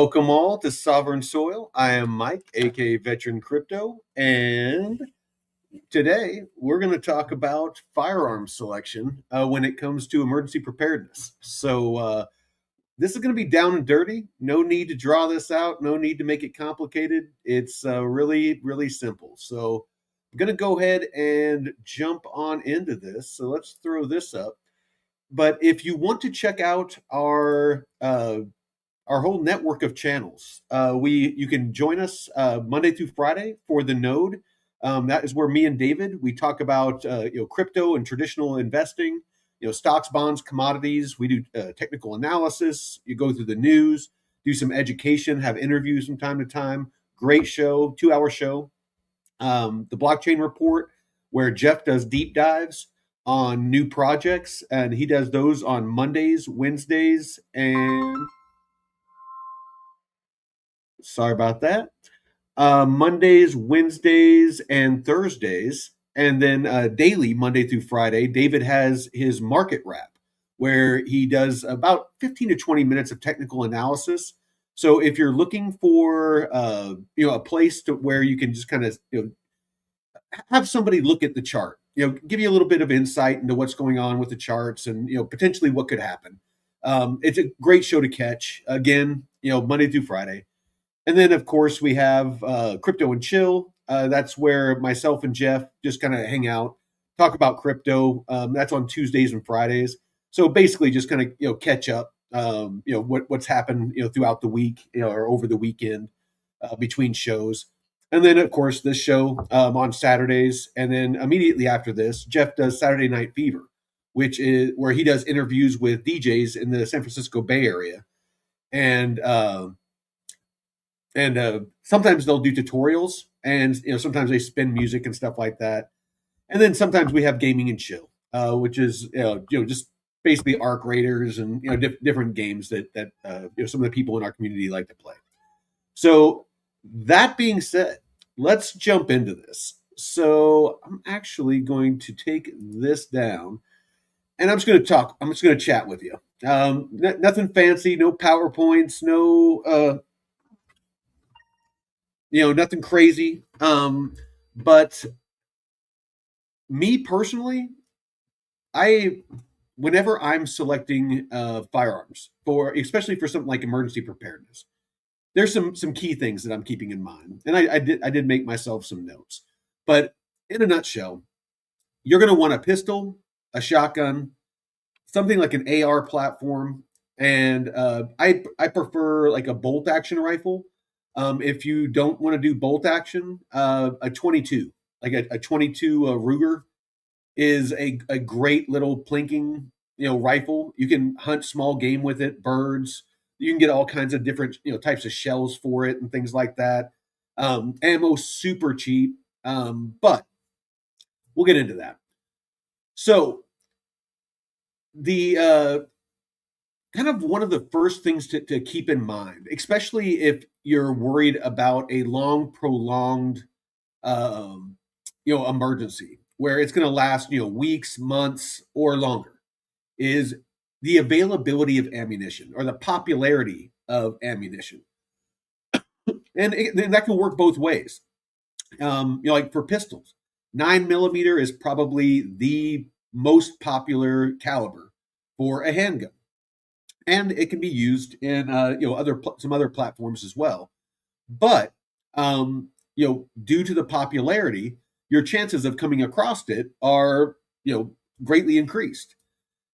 Welcome all to Sovereign Soil. I am Mike, aka Veteran Crypto, and today we're going to talk about firearms selection when it comes to emergency preparedness. This is going to be down and dirty. No need to draw this out. No need to make it complicated. It's really, really simple. So I'm going to go ahead and jump on into this. So let's throw this up. But if you want to check out our whole network of channels. You can join us Monday through Friday for the Node. That is where me and David we talk about crypto and traditional investing, stocks, bonds, commodities. We do technical analysis. You go through the news, do some education, have interviews from time to time. Great show, 2 hour show. The blockchain report where Jeff does deep dives on new projects, and he does those on Mondays, Wednesdays, and sorry about that. Mondays, Wednesdays, and Thursdays, and then daily, Monday through Friday, David has his market wrap where he does about 15 to 20 minutes of technical analysis. So if you're looking for a place to where you can just kind of have somebody look at the chart, give you a little bit of insight into what's going on with the charts and potentially what could happen. It's a great show to catch. Again, Monday through Friday. And then, of course, we have Crypto and Chill. That's where myself and Jeff just kind of hang out, talk about crypto. That's on Tuesdays and Fridays. So basically, just kind of catch up. What's happened throughout the week or over the weekend between shows. And then, of course, this show on Saturdays. And then immediately after this, Jeff does Saturday Night Fever, which is where he does interviews with DJs in the San Francisco Bay Area. And sometimes they'll do tutorials, and sometimes they spin music and stuff like that. And then sometimes we have gaming and chill, which is just basically Arc Raiders and different games that some of the people in our community like to play. So that being said, let's jump into this. So I'm actually going to take this down, and I'm just going to talk. I'm just going to chat with you. Nothing fancy, no PowerPoints, no nothing crazy. But me personally, I whenever I'm selecting firearms for, especially for something like emergency preparedness, there's some key things that I'm keeping in mind, and I did make myself some notes. But in a nutshell, you're going to want a pistol, a shotgun, something like an AR platform, and I prefer like a bolt action rifle. If you don't want to do bolt action, a 22, like a 22 Ruger, is a great little plinking rifle. You can hunt small game with it, birds. You can get all kinds of different types of shells for it and things like that. Ammo super cheap, but we'll get into that. So the kind of one of the first things to keep in mind, especially if you're worried about a long, prolonged, emergency where it's going to last, weeks, months, or longer, is the availability of ammunition or the popularity of ammunition, and that can work both ways. Like for pistols, 9mm is probably the most popular caliber for a handgun, and it can be used in some other platforms as well. But due to the popularity, your chances of coming across it are greatly increased.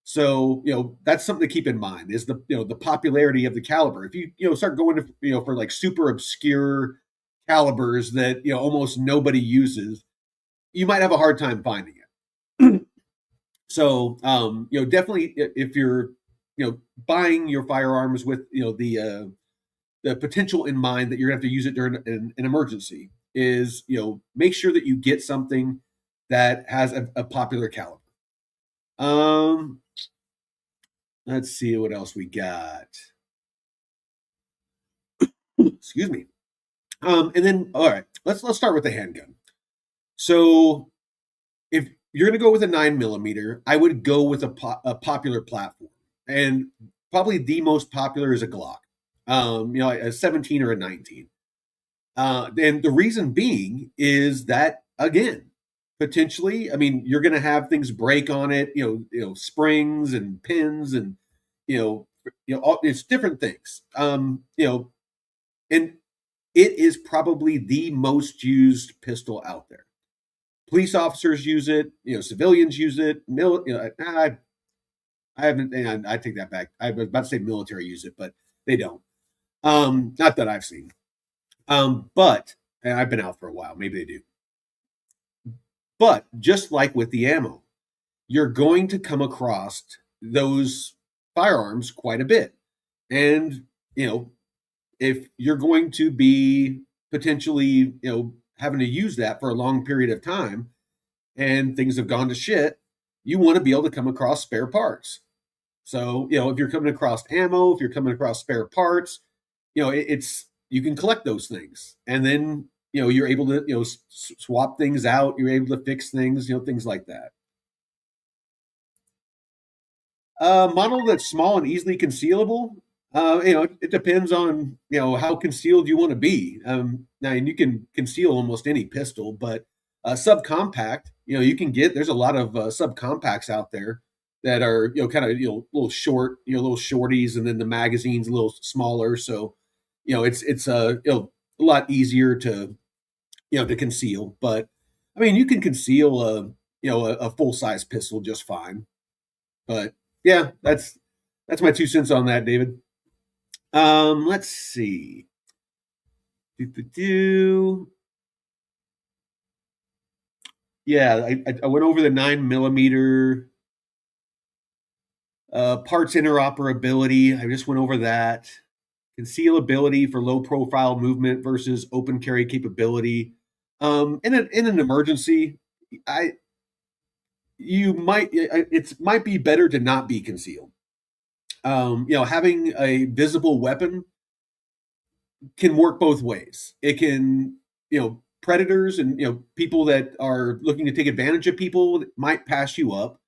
So that's something to keep in mind, is the popularity of the caliber. If you start going to for like super obscure calibers that almost nobody uses, you might have a hard time finding it. So definitely, if you're buying your firearms with the potential in mind that you're going to have to use it during an emergency, is make sure that you get something that has a popular caliber. Let's see what else we got. Excuse me. And then, all right, let's start with the handgun. So if you're going to go with a 9mm, I would go with a popular platform, and probably the most popular is a Glock. a 17 or a 19. And the reason being is that, again, potentially, I mean, you're going to have things break on it, springs and pins and, it's different things. And it is probably the most used pistol out there. Police officers use it, civilians use it. I haven't, and I take that back. I was about to say military use it, but they don't. Not that I've seen. But and I've been out for a while. Maybe they do. But just like with the ammo, you're going to come across those firearms quite a bit. And, if you're going to be potentially, having to use that for a long period of time and things have gone to shit, you want to be able to come across spare parts. So, if you're coming across ammo, if you're coming across spare parts, it's you can collect those things, and then you're able to swap things out. You're able to fix things, things like that. Model that's small and easily concealable. It depends on how concealed you want to be. Now, and you can conceal almost any pistol, but subcompact, you can get. There's a lot of subcompacts out there that are kind of little short, little shorties, and then the magazine's a little smaller. So it's a lot easier to to conceal. But I mean, you can conceal a full size pistol just fine. But yeah, that's my 2 cents on that, David. Let's see. Do. Yeah, I went over the 9 millimeter parts interoperability. I just went over that. Concealability for low profile movement versus open carry capability. In an emergency, I you might it might be better to not be concealed. Having a visible weapon can work both ways. It can, predators and people that are looking to take advantage of people might pass you up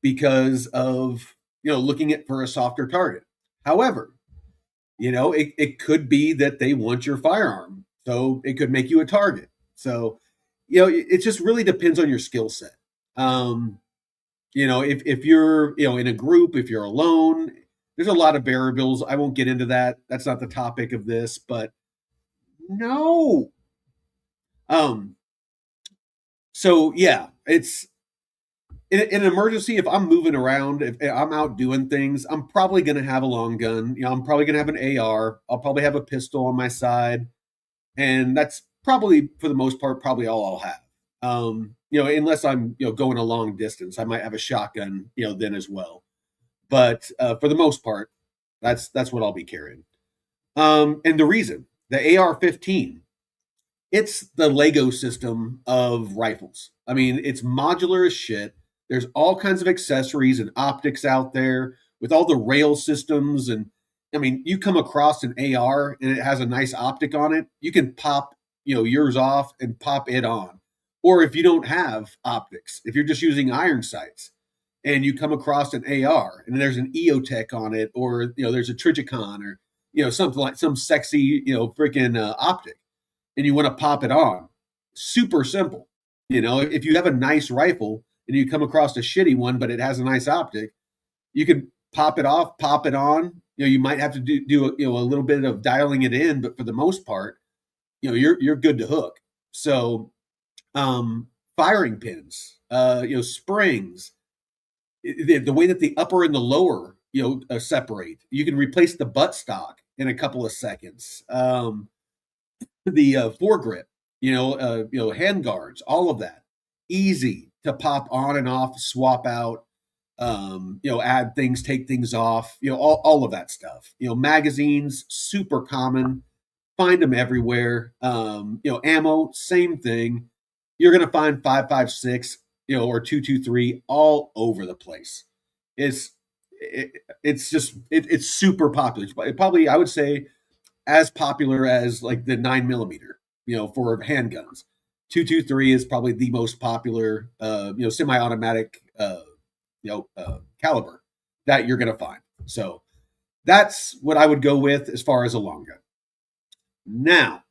because of looking at for a softer target. However, it could be that they want your firearm, so it could make you a target. So, it just really depends on your skill set. If you're in a group, if you're alone, there's a lot of variables. I won't get into that. That's not the topic of this, but no. Um, so yeah, it's in an emergency. If I'm moving around, if I'm out doing things, I'm probably going to have a long gun. I'm probably going to have an AR. I'll probably have a pistol on my side, and that's probably for the most part probably all I'll have. Unless I'm going a long distance, I might have a shotgun then as well. But for the most part, that's what I'll be carrying. And the reason the AR-15, it's the Lego system of rifles. I mean, it's modular as shit. There's all kinds of accessories and optics out there with all the rail systems. And I mean, you come across an AR and it has a nice optic on it, you can pop, yours off and pop it on. Or if you don't have optics, if you're just using iron sights and you come across an AR and there's an EOTech on it, or, there's a Trigicon or, something like some sexy, freaking optic, and you want to pop it on. Super simple. If you have a nice rifle and you come across a shitty one, but it has a nice optic, you can pop it off, pop it on. You might have to do a little bit of dialing it in, but for the most part, you're good to hook. So, firing pins, springs, the way that the upper and the lower, separate, you can replace the buttstock in a couple of seconds. The foregrip, hand guards, all of that, easy to pop on and off, swap out, add things, take things off, all of that stuff. Magazines, super common, find them everywhere. Ammo, same thing. You're gonna find 5.56, or 2.23 all over the place. It's super popular. It's probably, I would say, as popular as like the 9 millimeter, for handguns. 2.23 is probably the most popular, semi-automatic, caliber that you're going to find. So, that's what I would go with as far as a long gun. Now,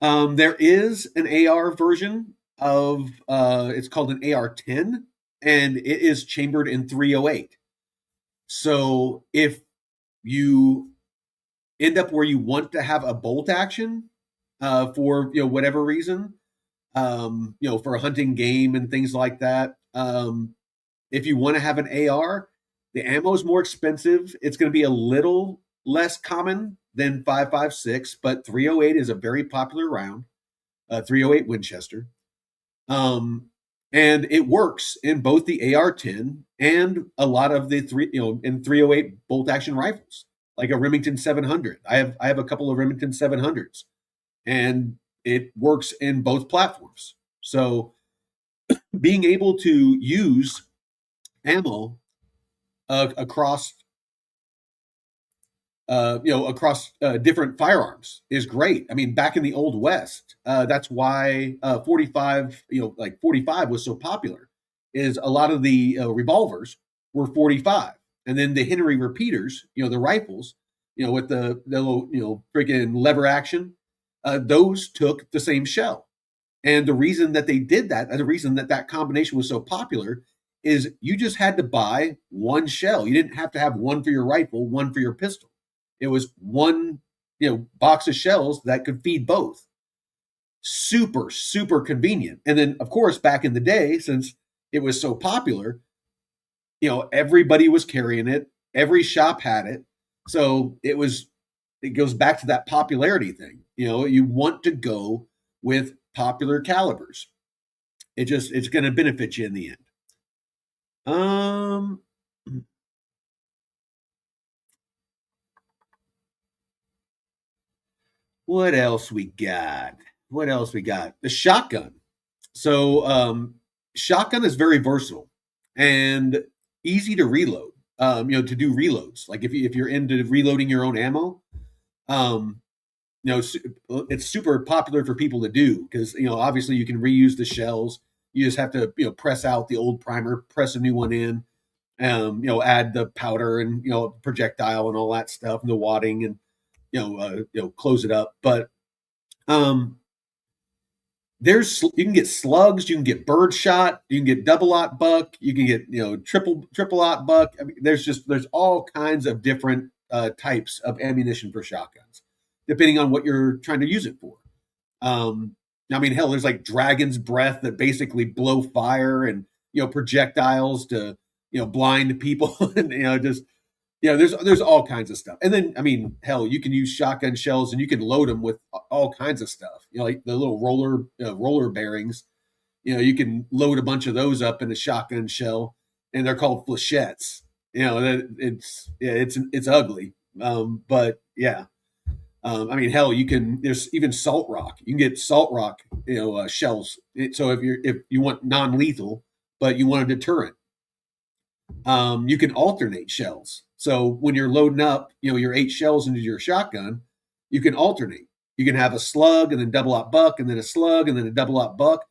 there is an AR version of it's called an AR-10, and it is chambered in 308. So if you end up where you want to have a bolt action for whatever reason, for hunting game and things like that, if you want to have an AR, the ammo is more expensive. It's going to be a little less common than 5.56, but 308 is a very popular round, 308 Winchester. And it works in both the AR-10 and a lot of the in 308 bolt action rifles, like a Remington 700. I have a couple of Remington 700s, and it works in both platforms. So being able to use ammo across different firearms is great. I mean, back in the old West, that's why 45, like 45 was so popular. Is a lot of the revolvers were 45, and then the Henry repeaters, the rifles, with the little freaking lever action, those took the same shell. And the reason that they did that, and the reason that that combination was so popular, is you just had to buy one shell. You didn't have to have one for your rifle, one for your pistol. It was one, box of shells that could feed both. Super, super convenient. And then, of course, back in the day, since it was so popular, everybody was carrying it. Every shop had it. So it goes back to that popularity thing. You want to go with popular calibers. It's going to benefit you in the end. What else we got? What else we got? The shotgun. So shotgun is very versatile and easy to reload. To do reloads. Like if you're into reloading your own ammo, um, it's super popular for people to do because obviously you can reuse the shells. You just have to press out the old primer, press a new one in, add the powder and projectile and all that stuff, and the wadding and close it up. But um, you can get slugs, you can get bird shot, you can get double aught buck, you can get triple aught buck. I mean, there's all kinds of different types of ammunition for shotguns, depending on what you're trying to use it for. I mean, hell, there's like dragon's breath that basically blow fire and projectiles to blind people and just there's all kinds of stuff. And then, I mean, hell, you can use shotgun shells and you can load them with all kinds of stuff. Like the little roller bearings. You can load a bunch of those up in a shotgun shell, and they're called flechettes. It's ugly, but yeah. I mean, hell, there's even salt rock. You can get salt rock, shells. So if you want non-lethal, but you want a deterrent, you can alternate shells. So when you're loading up, your 8 shells into your shotgun, you can alternate. You can have a slug and then double aught buck and then a slug and then a double aught buck,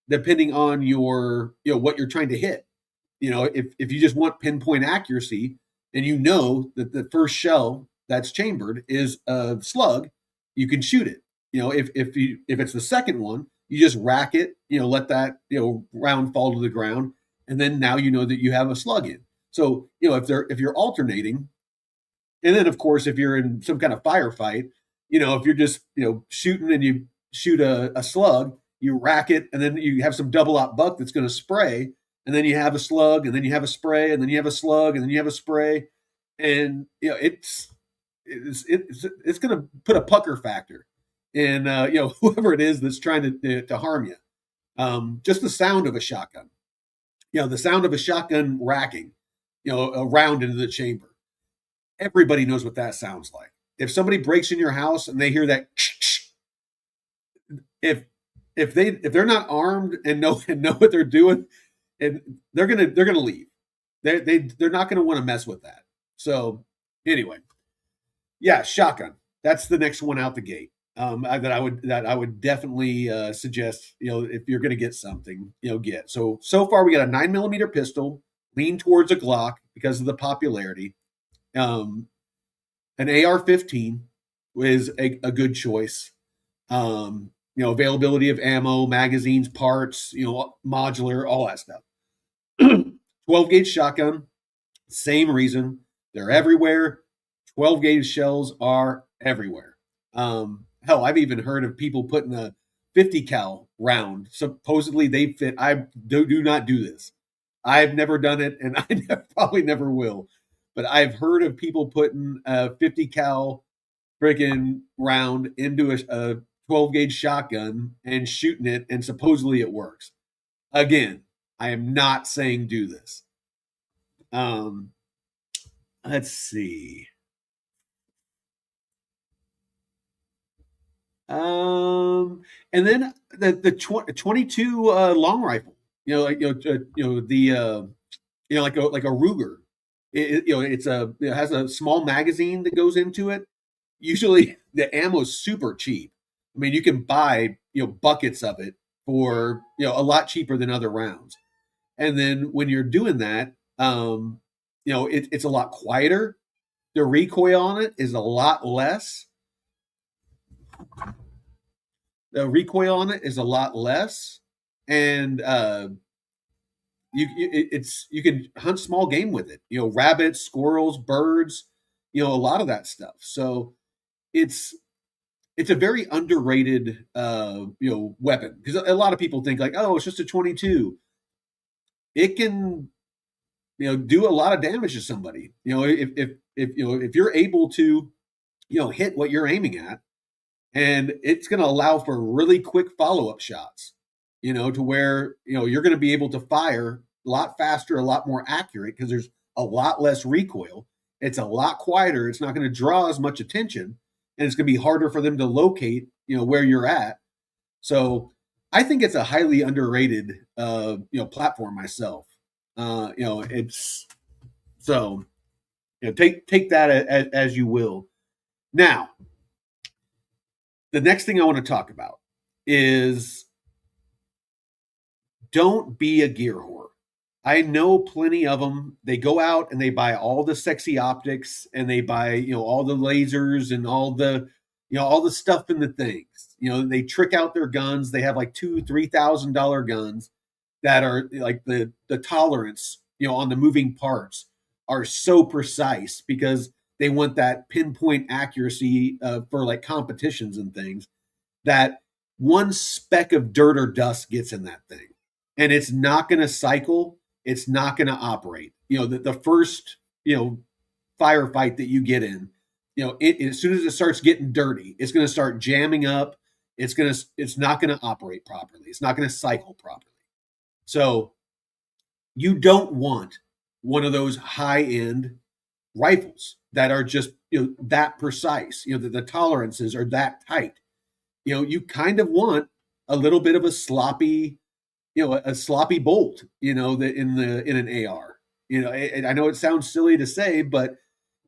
depending on your, what you're trying to hit. If you just want pinpoint accuracy and that the first shell that's chambered is a slug, you can shoot it. If it's the second one, you just rack it, let that, round fall to the ground, and then now that you have a slug in. So, if you're alternating, and then of course if you're in some kind of firefight, if you're just, shooting and you shoot a slug, you rack it, and then you have some double aught buck that's going to spray, and then you have a slug, and then you have a spray, and then you have a slug, and then you have a spray, and it's going to put a pucker factor in whoever it is that's trying to harm you. Just the sound of a shotgun, the sound of a shotgun racking, a round into the chamber. Everybody knows what that sounds like. If somebody breaks in your house and they hear that, if they're not armed and know what they're doing, and they're gonna leave. They're not gonna want to mess with that. So anyway, yeah, shotgun. That's the next one out the gate. That I would definitely suggest. If you're going to get something, get. So far we got a 9mm pistol, lean towards a Glock because of the popularity. Um, an AR-15 is a good choice. Availability of ammo, magazines, parts, modular, all that stuff. 12 gauge shotgun, same reason. They're everywhere. 12 gauge shells are everywhere. Hell, I've even heard of people putting a 50 cal round. Supposedly they fit. I do not do this. I've never done it, and probably never will. But I've heard of people putting a 50 cal freaking round into a 12 gauge shotgun and shooting it, and supposedly it works. Again, I am not saying do this. Um, let's see. And then the 22 long rifle. Like a Ruger. It has a small magazine that goes into it. Usually the ammo is super cheap. I mean, you can buy buckets of it for a lot cheaper than other rounds. And then when you're doing that, it's a lot quieter. The recoil on it is a lot less. The recoil on it is a lot less, and you can hunt small game with it. Rabbits, squirrels, birds. A lot of that stuff. So it's a very underrated weapon, because a lot of people think like, oh, it's just a 22. It can do a lot of damage to somebody. If you're able to hit what you're aiming at, and it's going to allow for really quick follow-up shots, to where you're going to be able to fire a lot faster, a lot more accurate, because there's a lot less recoil. It's a lot quieter. It's not going to draw as much attention, and it's going to be harder for them to locate where you're at. So I think it's a highly underrated platform myself. It's so take that as you will. Now, the next thing I want to talk about is don't be a gear whore. I know plenty of them. They go out and they buy all the sexy optics, and they buy all the lasers and all the all the stuff in the things. They trick out their guns. They have like $2,000-$3,000 guns that are like the tolerance on the moving parts are so precise, because they want that pinpoint accuracy for like competitions and things, that one speck of dirt or dust gets in that thing and it's not going to cycle. It's not going to operate. The first, firefight that you get in, as soon as it starts getting dirty, it's going to start jamming up. It's not going to operate properly. It's not going to cycle properly. So you don't want one of those high end rifles that are just that precise. The tolerances are that tight. You kind of want a little bit of a sloppy, a sloppy bolt. That in an AR. I know it sounds silly to say, but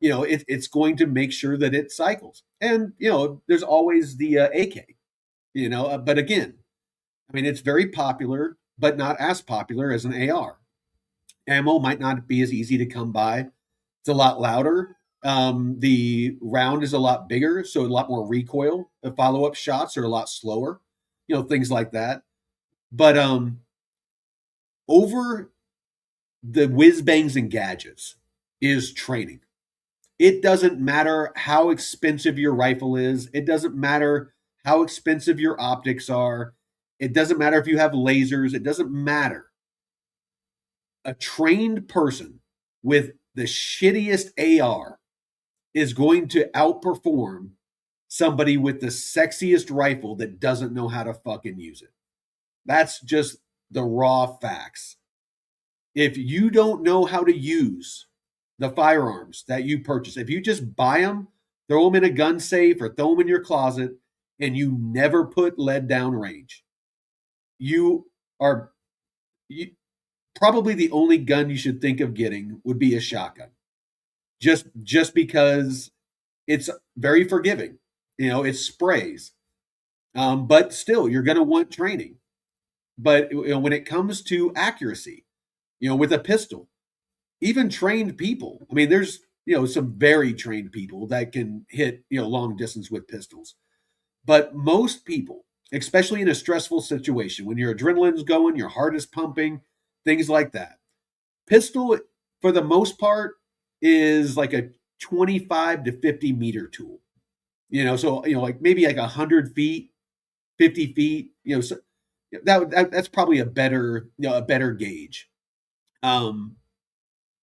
it's going to make sure that it cycles. And there's always the AK. But again, I mean, it's very popular, but not as popular as an AR. Ammo might not be as easy to come by. It's a lot louder. The round is a lot bigger, so a lot more recoil. The follow-up shots are a lot slower, things like that. But over the whiz bangs and gadgets is training. It doesn't matter how expensive your rifle is. It doesn't matter how expensive your optics are. It doesn't matter if you have lasers. It doesn't matter. A trained person with the shittiest AR is going to outperform somebody with the sexiest rifle that doesn't know how to fucking use it. That's just the raw facts. If you don't know how to use the firearms that you purchase, if you just buy them, throw them in a gun safe or throw them in your closet, and you never put lead down range, you are probably the only gun you should think of getting would be a shotgun. Just because it's very forgiving. It sprays. But still, you're going to want training. But when it comes to accuracy, with a pistol, even trained people, I mean, there's some very trained people that can hit long distance with pistols. But most people, especially in a stressful situation, when your adrenaline's going, your heart is pumping, things like that, pistol for the most part is like a 25 to 50 meter tool. So like maybe like 100 feet, 50 feet. So that's probably a better gauge. Um,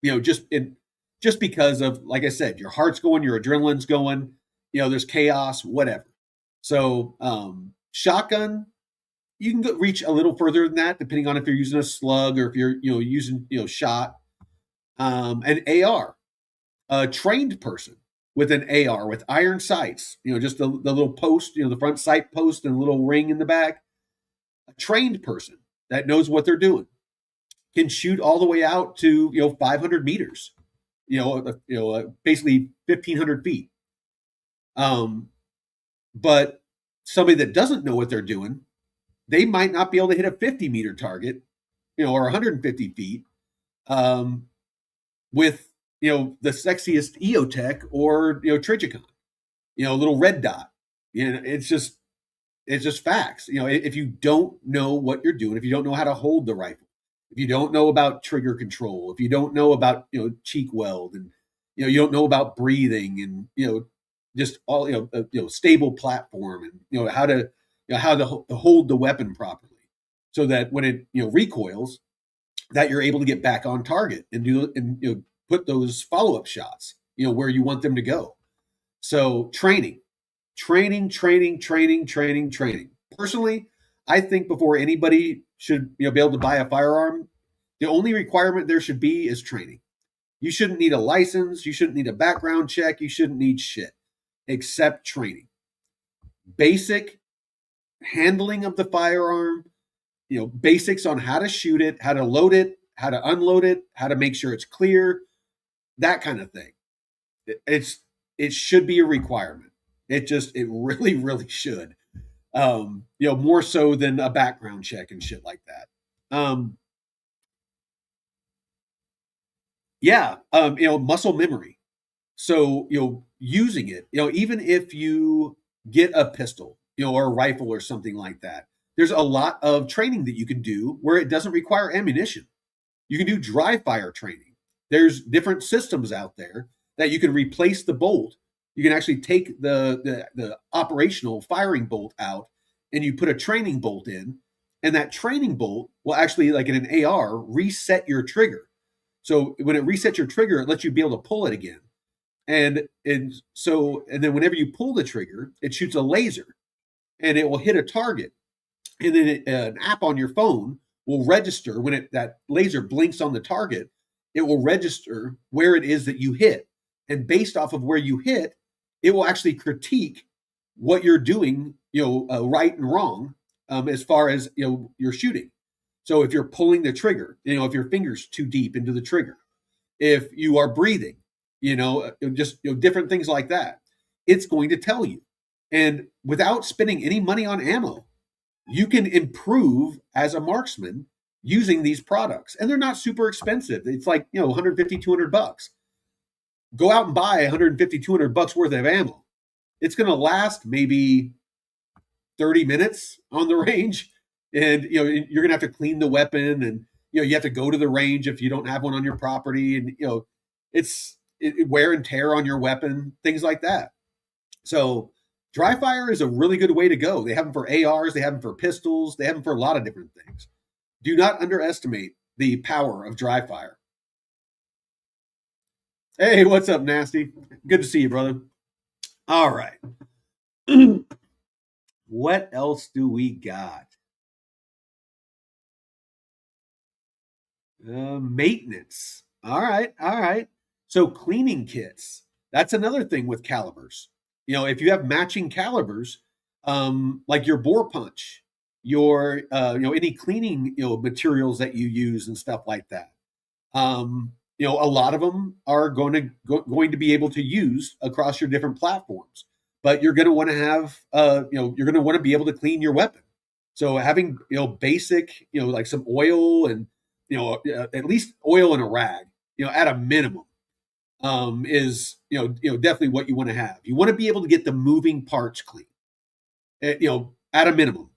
just because of, like I said, your heart's going, your adrenaline's going. There's chaos, whatever. So shotgun, you can reach a little further than that, depending on if you're using a slug or if you're using shot. An AR, a trained person with an AR with iron sights, just the little post, the front sight post and a little ring in the back. A trained person that knows what they're doing can shoot all the way out to 500 meters, basically 1,500 feet. But somebody that doesn't know what they're doing, they might not be able to hit a 50-meter target, or 150 feet, with the sexiest EOTech or Trichicon, little red dot. It's just facts. If you don't know what you're doing, if you don't know how to hold the rifle, if you don't know about trigger control, if you don't know about cheek weld, and you don't know about breathing, and just all stable platform, and how to hold the weapon properly, so that when it recoils, that you're able to get back on target and put those follow-up shots where you want them to go. So training. Personally, I think before anybody should be able to buy a firearm, the only requirement there should be is training. You shouldn't need a license. You shouldn't need a background check. You shouldn't need shit except training. Basic handling of the firearm, basics on how to shoot it, how to load it, how to unload it, how to make sure it's clear, that kind of thing. It should be a requirement. It really, really should. More so than a background check and shit like that. Muscle memory. So, using it, even if you get a pistol, or a rifle or something like that, there's a lot of training that you can do where it doesn't require ammunition. You can do dry fire training. There's different systems out there that you can replace the bolt. You can actually take the operational firing bolt out, and you put a training bolt in, and that training bolt will actually, like in an AR, reset your trigger. So when it resets your trigger, it lets you be able to pull it again. And then whenever you pull the trigger, it shoots a laser, and it will hit a target. And then an app on your phone will register when that laser blinks on the target. It will register where it is that you hit, and based off of where you hit, it will actually critique what you're doing, right and wrong, as far as your shooting. So if you're pulling the trigger, if your finger's too deep into the trigger, if you are breathing, just different things like that, it's going to tell you. And without spending any money on ammo, you can improve as a marksman using these products. And they're not super expensive. It's like, $150, $200. Go out and buy $150, $200 worth of ammo. It's going to last maybe 30 minutes on the range. And, you're going to have to clean the weapon, and, you have to go to the range if you don't have one on your property. And, it's wear and tear on your weapon, things like that. So dry fire is a really good way to go. They have them for ARs, they have them for pistols, they have them for a lot of different things. Do not underestimate the power of dry fire. Hey, what's up, Nasty? Good to see you, brother. All right. What else do we got? Maintenance. All right. So cleaning kits. That's another thing with calibers. If you have matching calibers, like your bore punch, your any cleaning materials that you use and stuff like that. A lot of them are going to be able to use across your different platforms, but you're going to want to have you're going to want to be able to clean your weapon. So having basic like some oil and at least oil and a rag at a minimum. is definitely what you want to have. You want to be able to get the moving parts clean, at a minimum.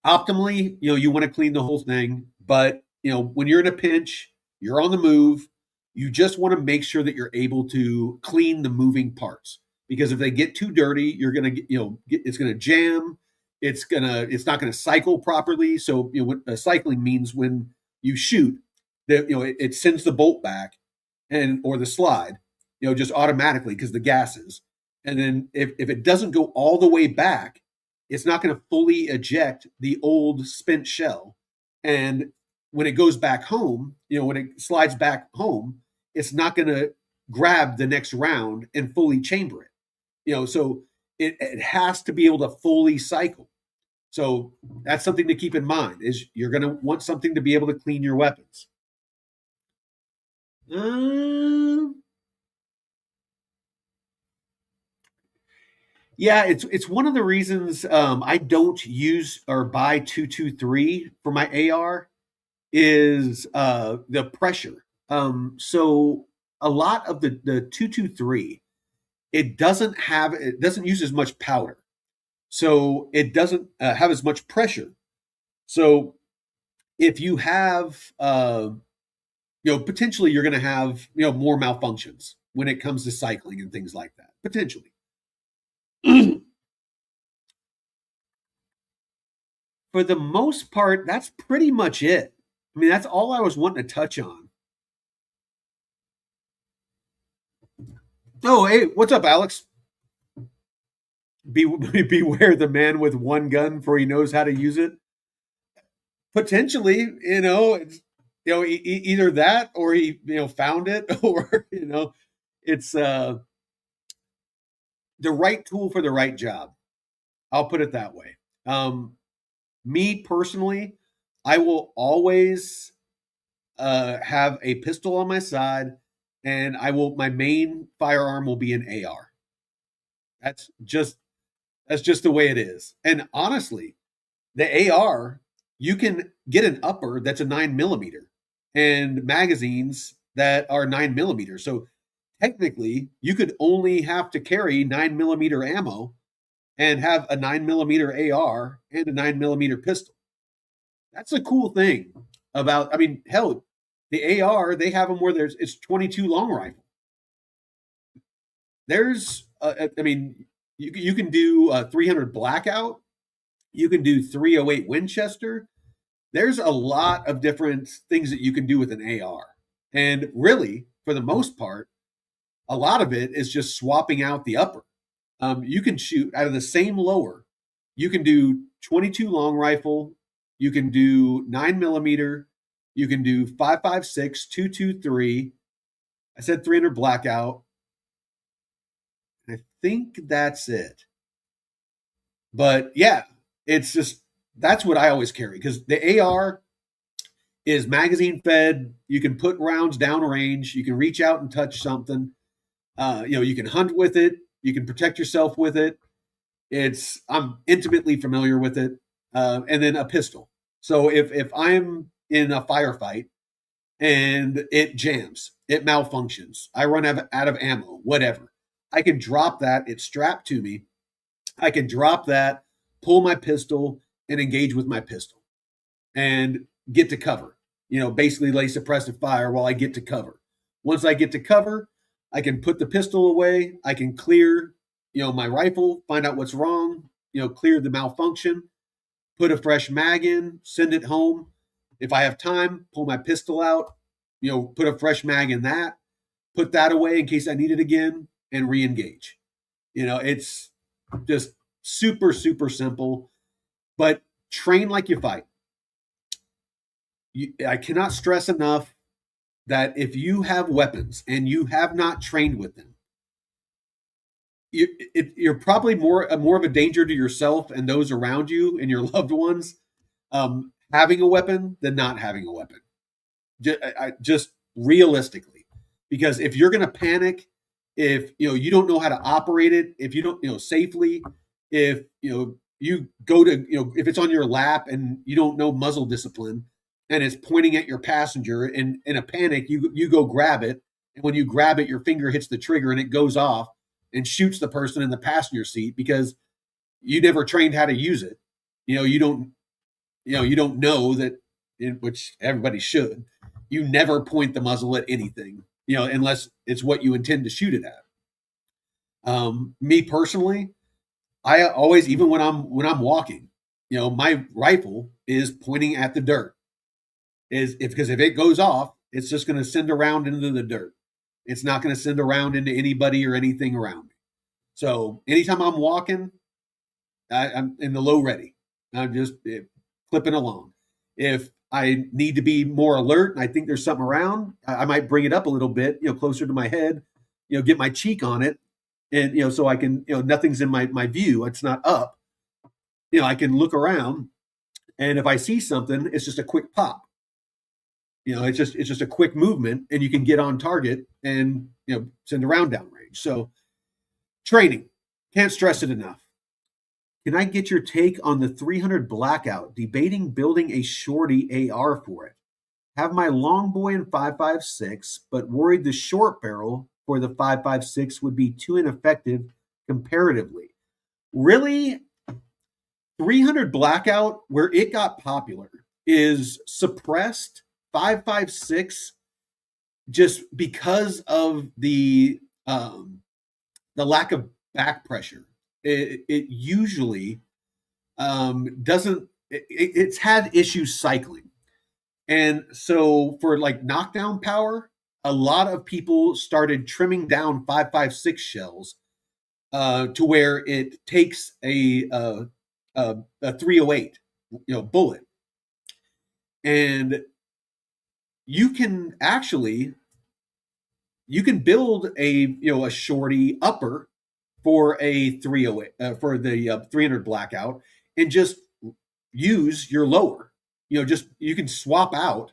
Optimally, you want to clean the whole thing, but when you're in a pinch, you're on the move, you just want to make sure that you're able to clean the moving parts, because if they get too dirty, you're going to it's going to jam, it's not going to cycle properly. So what cycling means, when you shoot, that it sends the bolt back, and or the slide, just automatically, because the gases. And then if it doesn't go all the way back, it's not going to fully eject the old spent shell. And when it goes back home, when it slides back home, it's not going to grab the next round and fully chamber it. So it has to be able to fully cycle. So that's something to keep in mind, is you're going to want something to be able to clean your weapons. Yeah, it's one of the reasons I don't use or buy 223 for my AR, is the pressure. So a lot of the 223, it doesn't use as much powder, so it doesn't have as much pressure. So if you have potentially you're going to have more malfunctions when it comes to cycling and things like that, potentially. For the most part, that's pretty much it. I mean, that's all I was wanting to touch on. Oh, hey, what's up, Alex? Be, beware the man with one gun, for he knows how to use it. Potentially, it's, either that, or he found it, or it's the right tool for the right job. I'll put it that way. Me personally, I will always have a pistol on my side, and my main firearm will be an AR. That's just the way it is. And honestly, the AR, you can get an upper that's a 9mm, and magazines that are 9mm. So technically, you could only have to carry 9mm ammo and have a 9mm AR and a 9mm pistol. That's a cool thing about. I mean, hell, the AR, they have them where it's 22 long rifle. There's, I mean, you can do 300 blackout. You can do 308 Winchester. There's a lot of different things that you can do with an AR. And really, for the most part, a lot of it is just swapping out the upper. You can shoot out of the same lower. You can do 22 long rifle. You can do 9mm. You can do 5.56, 223. I said 300 blackout. I think that's it. But yeah, it's just, that's what I always carry, because the AR is magazine fed. You can put rounds down range. You can reach out and touch something. You can hunt with it. You can protect yourself with it. I'm intimately familiar with it. And then a pistol. So if I'm in a firefight and it jams, it malfunctions, I run out of ammo, whatever, I can drop that. It's strapped to me. I can drop that, pull my pistol, and engage with my pistol and get to cover. Basically lay suppressive fire while I get to cover. Once I get to cover, I can put the pistol away. I can clear, my rifle, find out what's wrong, clear the malfunction, put a fresh mag in, send it home. If I have time, pull my pistol out, put a fresh mag in that, put that away in case I need it again, and re-engage. It's just super, super simple, but train like you fight. I cannot stress enough that if you have weapons and you have not trained with them, you're probably more of a danger to yourself and those around you and your loved ones, having a weapon than not having a weapon. Just realistically, because if you're going to panic, if you don't know how to operate it, if you don't safely, if you go to if it's on your lap and you don't know muzzle discipline and it's pointing at your passenger, and in a panic you go grab it And when you grab it, your finger hits the trigger and it goes off and shoots the person in the passenger seat because you never trained how to use it. You don't you don't know that, which everybody should. You never point the muzzle at anything, unless it's what you intend to shoot it at. Me personally, I always, even when I'm walking, my rifle is pointing at the dirt. Because if it goes off, it's just going to send around into the dirt. It's not going to send around into anybody or anything around me. So anytime I'm walking, I'm in the low ready. I'm just clipping along. If I need to be more alert and I think there's something around, I might bring it up a little bit, closer to my head, get my cheek on it, and so I can, nothing's in my view. It's not up. I can look around, and if I see something, it's just a quick pop. It's just a quick movement, and you can get on target and send a round downrange. So training, can't stress it enough. Can I get your take on the 300 Blackout? Debating building a shorty AR for it. Have my long boy in 5.56, but worried the short barrel for the 5.56 would be too ineffective comparatively. Really, 300 Blackout, where it got popular, is suppressed 5.56 just because of the lack of back pressure. It usually doesn't. It's had issues cycling, and so for like knockdown power, a lot of people started trimming down 5.56 shells to where it takes a 308 bullet, and you can build a shorty upper for a 308 for the 300 Blackout, and just use your lower. Just you can swap out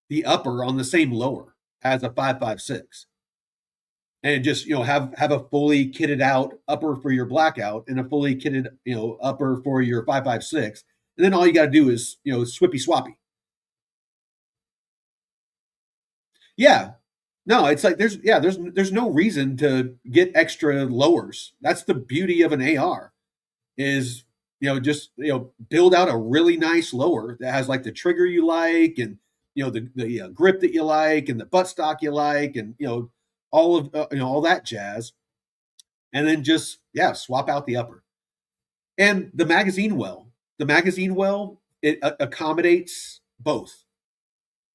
the upper on the same lower as a 5.56, and just have a fully kitted out upper for your Blackout and a fully kitted upper for your 5.56, and then all you got to do is swippy swappy. Yeah, no, it's like there's no reason to get extra lowers. That's the beauty of an AR is just build out a really nice lower that has like the trigger you like, and the grip that you like, and the buttstock you like, and all of all that jazz, and then just swap out the upper and the magazine well. The magazine well, it accommodates both.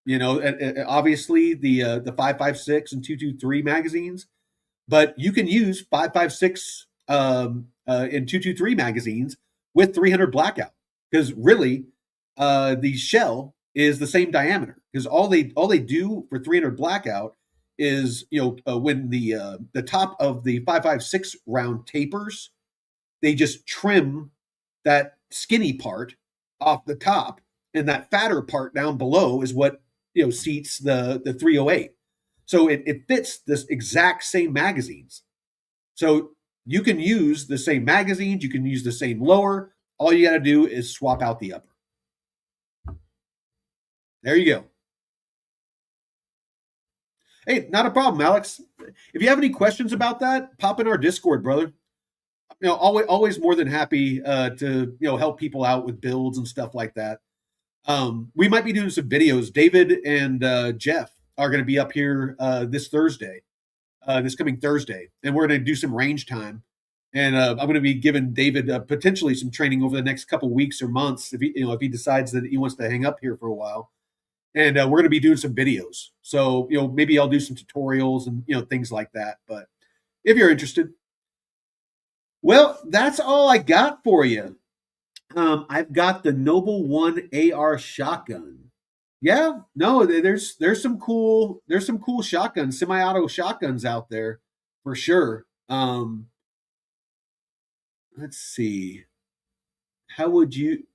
Obviously the 5.56 and 2.23 magazines, but you can use 5.56 and 2.23 magazines with 300 Blackout, because really the shell is the same diameter, because all they do for 300 Blackout is when the top of the 5.56 round tapers, they just trim that skinny part off the top, and that fatter part down below is what seats the 308. So it fits this exact same magazines. So you can use the same magazines, you can use the same lower. All you got to do is swap out the upper. There you go. Hey, not a problem, Alex. If you have any questions about that, pop in our Discord, brother. Always more than happy to help people out with builds and stuff like that. We might be doing some videos. David and Jeff are going to be up here this coming Thursday, and we're going to do some range time. And I'm going to be giving David potentially some training over the next couple weeks or months if he decides that he wants to hang up here for a while. And we're going to be doing some videos. So maybe I'll do some tutorials and things like that. But if you're interested, well, that's all I got for you. I've got the Noble One AR shotgun. Yeah, no, there's some cool shotguns, semi-auto shotguns out there for sure. Let's see. How would you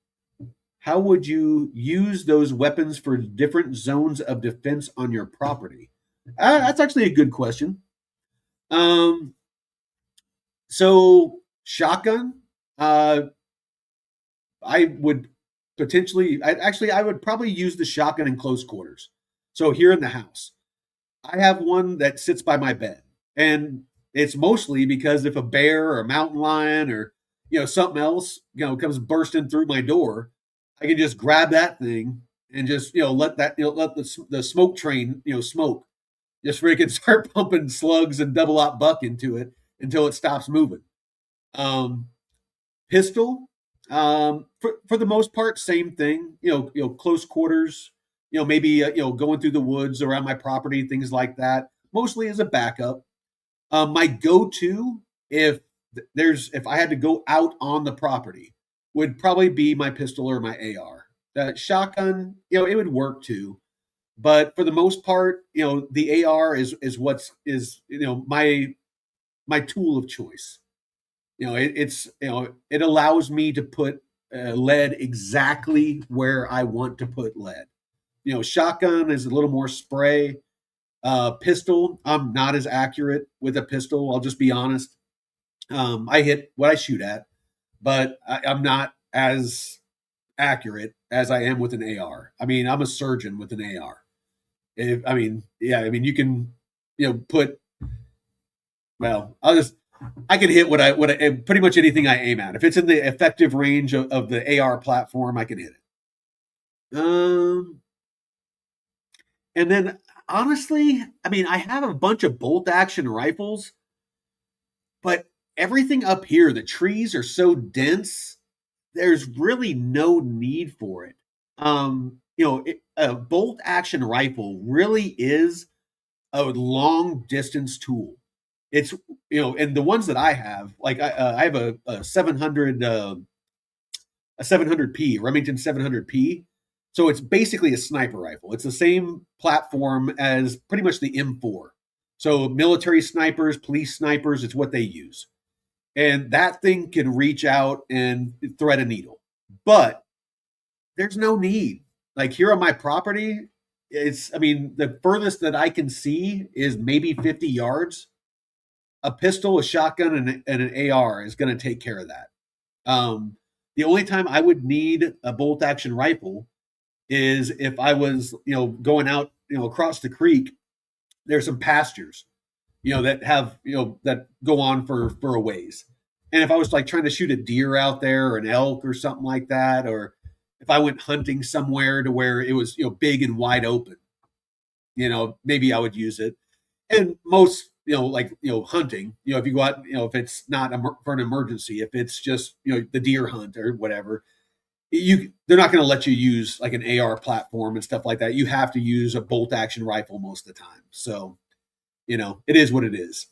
use those weapons for different zones of defense on your property? That's actually a good question. So shotgun, I would I would probably use the shotgun in close quarters. So here in the house, I have one that sits by my bed, and it's mostly because if a bear or a mountain lion or something else comes bursting through my door, I can just grab that thing and just let that let the smoke train smoke, just freaking start pumping slugs and double out buck into it until it stops moving. Um, Pistol, for the most part, same thing. Close quarters. Maybe going through the woods around my property, things like that. Mostly as a backup. My go-to, if I had to go out on the property, would probably be my pistol or my AR. Shotgun, it would work too, but for the most part, the AR is what's is my tool of choice. It allows me to put lead exactly where I want to put lead. Shotgun is a little more spray. Pistol, I'm not as accurate with a pistol. I'll just be honest. I hit what I shoot at, but I'm not as accurate as I am with an AR. I mean, I'm a surgeon with an AR. You can, put. Well, I can hit what I pretty much anything I aim at. If it's in the effective range of the AR platform, I can hit it. And then honestly, I mean, I have a bunch of bolt action rifles, but everything up here, the trees are so dense, there's really no need for it. A bolt action rifle really is a long distance tool. It's and the ones that I have, like I have a 700 a 700P Remington 700P. So it's basically a sniper rifle. It's the same platform as pretty much the M4. So military snipers, police snipers, it's what they use. And that thing can reach out and thread a needle. But there's no need. Like here on my property, I mean, the furthest that I can see is maybe 50 yards. A pistol, a shotgun, and an AR is going to take care of that. The only time I would need a bolt action rifle is if I was, going out, across the creek. There's some pastures, that have, that go on for a ways. And if I was like trying to shoot a deer out there or an elk or something like that, or if I went hunting somewhere to where it was, big and wide open, maybe I would use it. And most, like, hunting, if you go out, if it's not for an emergency, if it's just, the deer hunt or whatever, they're not going to let you use like an AR platform and stuff like that. You have to use a bolt action rifle most of the time. So, it is what it is.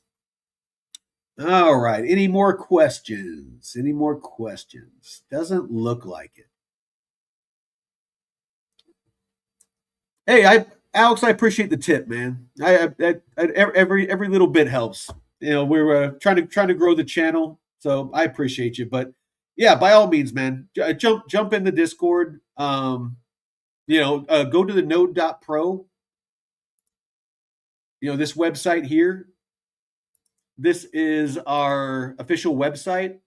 All right. Any more questions? Any more questions? Doesn't look like it. Hey, Alex, I appreciate the tip, man. Every little bit helps. We're trying to grow the channel, so I appreciate you. But yeah, by all means, man, jump in the Discord. Go to the node.pro. This website here. This is our official website,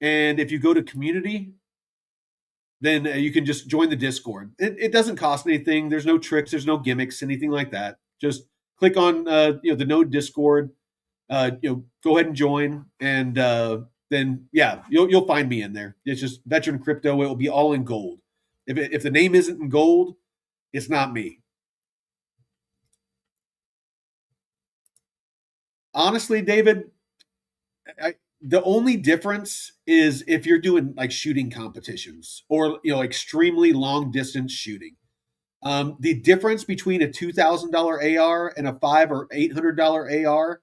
and if you go to community, then you can just join the Discord. It doesn't cost anything. There's no tricks. There's no gimmicks, anything like that. Just click on the Node Discord. Go ahead and join, and then yeah, you'll find me in there. It's just Veteran Crypto. It will be all in gold. If the name isn't in gold, it's not me. Honestly, David, the only difference is if you're doing like shooting competitions or extremely long distance shooting. The difference between a $2,000 AR and a $500 or $800 AR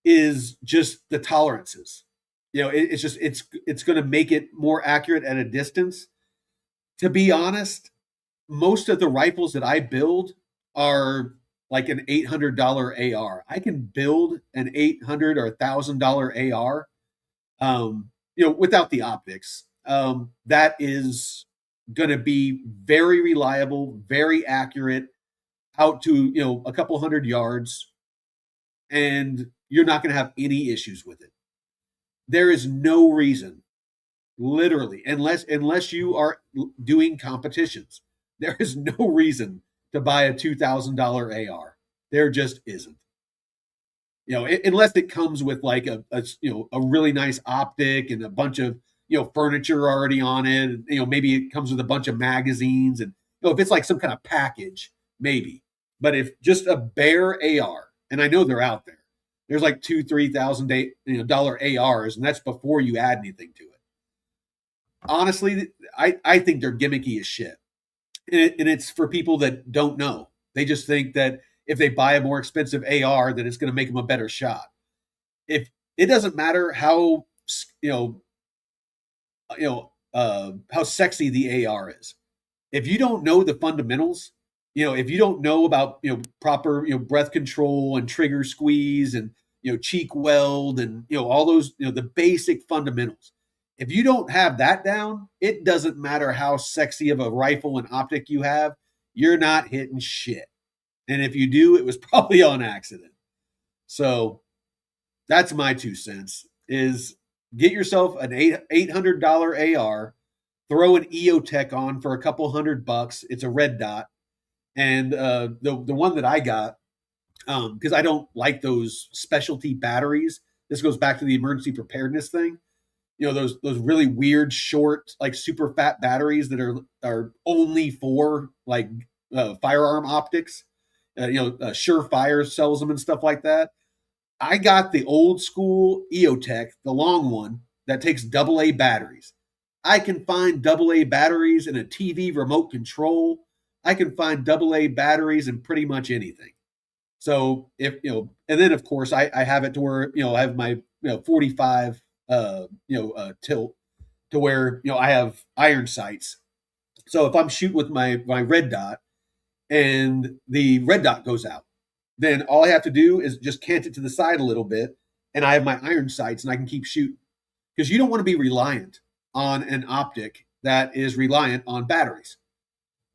is just the tolerances. It's going to make it more accurate at a distance. To be honest, most of the rifles that I build are like an $800 AR. I can build an $800 or $1,000 AR, without the optics. That is going to be very reliable, very accurate, out to a couple hundred yards, and you're not going to have any issues with it. There is no reason, literally, unless you are doing competitions, there is no reason to buy a $2,000 AR. There just isn't. Unless it comes with like a really nice optic and a bunch of furniture already on it. And, maybe it comes with a bunch of magazines, and if it's like some kind of package, maybe. But if just a bare AR, and I know they're out there, there's like $2,000-3,000 ARs, and that's before you add anything to it. Honestly, I think they're gimmicky as shit, and it's for people that don't know. They just think that if they buy a more expensive AR, that it's going to make them a better shot. If it doesn't matter how how sexy the AR is, if you don't know the fundamentals, if you don't know about proper breath control and trigger squeeze and cheek weld and all those the basic fundamentals. If you don't have that down, it doesn't matter how sexy of a rifle and optic you have, you're not hitting shit. And if you do, it was probably on accident. So that's my 2 cents is get yourself an $800 AR, throw an EOTech on for a couple $100. It's a red dot. And the one that I got, because I don't like those specialty batteries. This goes back to the emergency preparedness thing. Those really weird, short, like super fat batteries that are only for like firearm optics. Surefire sells them and stuff like that. I got the old school EOTech, the long one that takes AA batteries. I can find AA batteries in a TV remote control. I can find AA batteries in pretty much anything. So if and then of course I have it to where I have my 45 tilt to where I have iron sights. So if I'm shooting with my red dot and the red dot goes out, then all I have to do is just cant it to the side a little bit, and I have my iron sights and I can keep shooting. Because you don't want to be reliant on an optic that is reliant on batteries.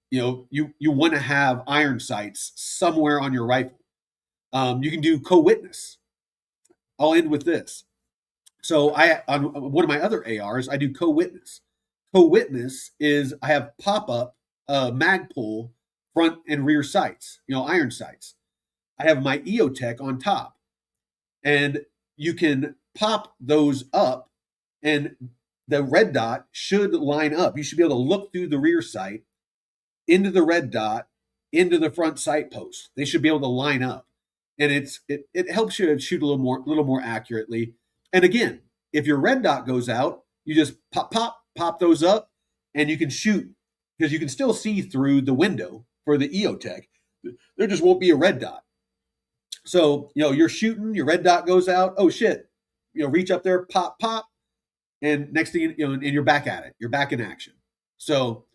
You want to have iron sights somewhere on your rifle. You can do co-witness. I'll end with this. So on one of my other ARs, I do co-witness. Co-witness is I have pop-up mag pull front and rear sights, iron sights. I have my EOTech on top, and you can pop those up, and the red dot should line up. You should be able to look through the rear sight into the red dot into the front sight post. They should be able to line up, and it helps you to shoot a little more accurately. And again, if your red dot goes out, you just pop those up, and you can shoot because you can still see through the window for the EOTech. There just won't be a red dot. So, you're shooting, your red dot goes out. Oh shit. Reach up there, pop, and next thing and you're back at it. You're back in action. So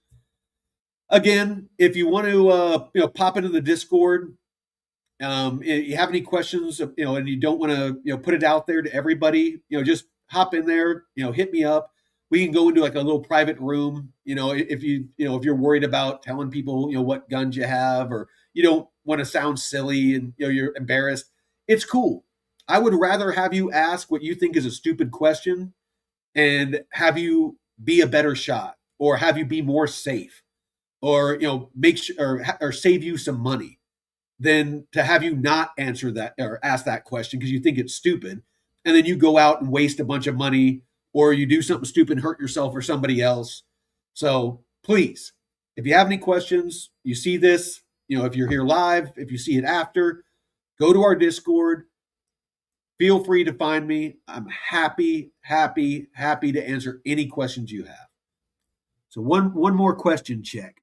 again, if you want to pop into the Discord, if you have any questions, and you don't want to put it out there to everybody, just hop in there, hit me up. We can go into like a little private room, if you're worried about telling people, what guns you have, or you don't want to sound silly and you're embarrassed. It's cool. I would rather have you ask what you think is a stupid question and have you be a better shot, or have you be more safe, or make sure or save you some money, than to have you not answer that or ask that question because you think it's stupid, and then you go out and waste a bunch of money, or you do something stupid, hurt yourself or somebody else. So please, if you have any questions, you see this, if you're here live, if you see it after, go to our Discord. Feel free to find me. I'm happy to answer any questions you have. So one more question check.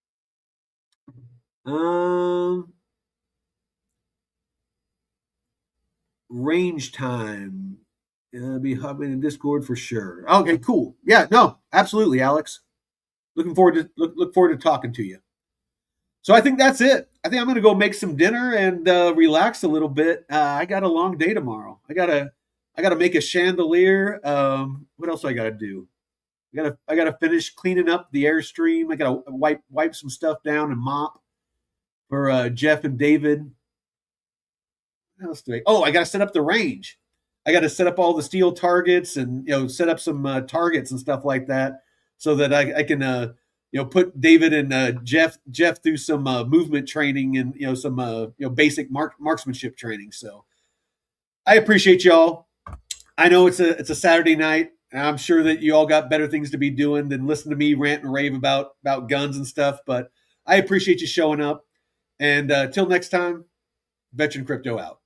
Range time. Be hopping in Discord for sure. Okay, cool. Yeah, no, absolutely, Alex. Look forward to talking to you. So I think that's it. I think I'm going to go make some dinner and relax a little bit. I got a long day tomorrow. I gotta make a chandelier. What else do I gotta do? I gotta finish cleaning up the Airstream. I gotta wipe some stuff down and mop for Jeff and David. What else do I? Oh, I gotta set up the range. I gotta set up all the steel targets and set up some targets and stuff like that, so that I can put David and Jeff through some movement training and some basic marksmanship training. So I appreciate y'all. I know it's a Saturday night, and I'm sure that you all got better things to be doing than listen to me rant and rave about guns and stuff. But I appreciate you showing up. And till next time, Veteran Crypto out.